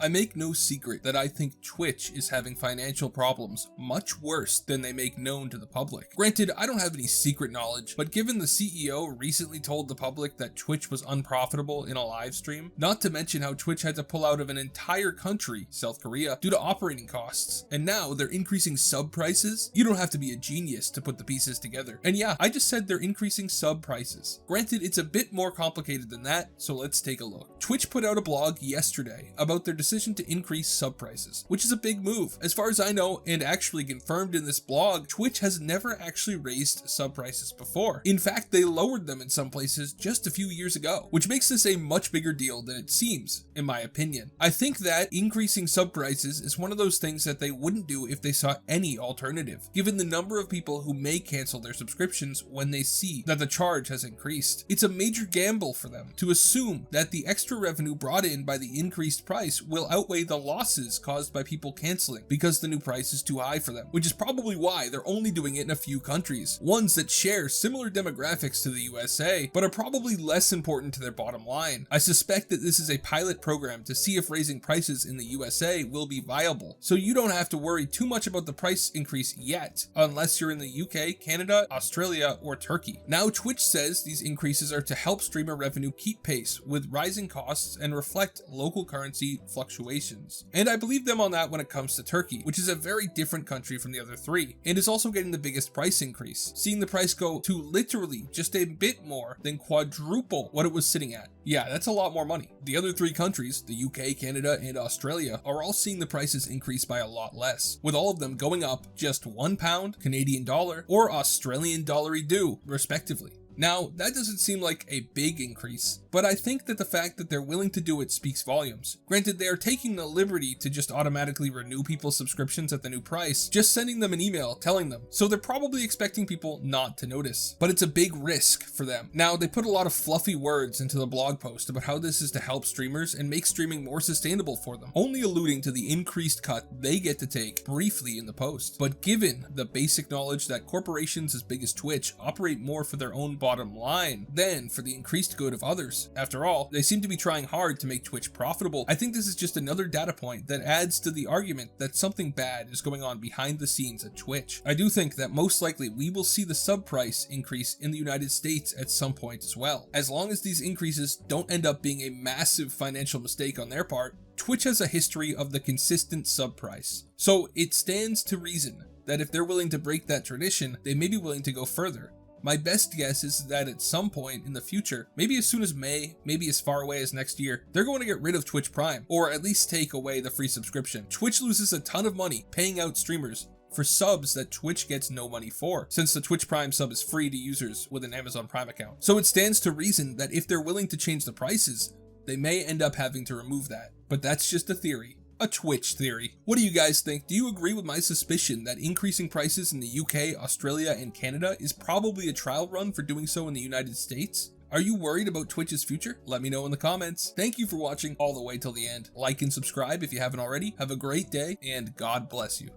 I make no secret that I think Twitch is having financial problems much worse than they make known to the public. Granted, I don't have any secret knowledge, but given the CEO recently told the public that Twitch was unprofitable in a live stream, not to mention how Twitch had to pull out of an entire country, South Korea, due to operating costs, and now they're increasing sub prices, you don't have to be a genius to put the pieces together. And yeah, I just said they're increasing sub prices. Granted, it's a bit more complicated than that, so let's take a look. Twitch put out a blog yesterday about their decision to increase sub prices, which is a big move. As far as I know, and actually confirmed in this blog, Twitch has never actually raised sub prices before. In fact, they lowered them in some places just a few years ago, which makes this a much bigger deal than it seems, in my opinion. I think that increasing sub prices is one of those things that they wouldn't do if they saw any alternative, given the number of people who may cancel their subscriptions when they see that the charge has increased. It's a major gamble for them to assume that the extra revenue brought in by the increased price will outweigh the losses caused by people canceling because the new price is too high for them, which is probably why they're only doing it in a few countries, ones that share similar demographics to the USA, but are probably less important to their bottom line. I suspect that this is a pilot program to see if raising prices in the USA will be viable, so you don't have to worry too much about the price increase yet, unless you're in the UK, Canada, Australia, or Turkey. Now, Twitch says these increases are to help streamer revenue keep pace with rising costs and reflect local currency fluctuations. And I believe them on that when it comes to Turkey, which is a very different country from the other three, and is also getting the biggest price increase, seeing the price go to literally just a bit more than quadruple what it was sitting at. Yeah, that's a lot more money. The other three countries, the UK, Canada, and Australia, are all seeing the prices increase by a lot less, with all of them going up just £1, Canadian dollar, or Australian dollar-y-do, respectively. Now, that doesn't seem like a big increase, but I think that the fact that they're willing to do it speaks volumes. Granted, they are taking the liberty to just automatically renew people's subscriptions at the new price, just sending them an email telling them, so they're probably expecting people not to notice. But it's a big risk for them. Now, they put a lot of fluffy words into the blog post about how this is to help streamers and make streaming more sustainable for them, only alluding to the increased cut they get to take briefly in the post. But given the basic knowledge that corporations as big as Twitch operate more for their own bottom line than for the increased good of others. After all, they seem to be trying hard to make Twitch profitable. I think this is just another data point that adds to the argument that something bad is going on behind the scenes at Twitch. I do think that most likely we will see the sub price increase in the United States at some point as well. As long as these increases don't end up being a massive financial mistake on their part, Twitch has a history of the consistent sub price. So it stands to reason that if they're willing to break that tradition, they may be willing to go further. My best guess is that at some point in the future, maybe as soon as May, maybe as far away as next year, they're going to get rid of Twitch Prime, or at least take away the free subscription. Twitch loses a ton of money paying out streamers for subs that Twitch gets no money for, since the Twitch Prime sub is free to users with an Amazon Prime account. So it stands to reason that if they're willing to change the prices, they may end up having to remove that. But that's just a theory. A Twitch theory. What do you guys think? Do you agree with my suspicion that increasing prices in the UK, Australia, and Canada is probably a trial run for doing so in the United States? Are you worried about Twitch's future? Let me know in the comments. Thank you for watching all the way till the end. Like and subscribe if you haven't already. Have a great day, and God bless you.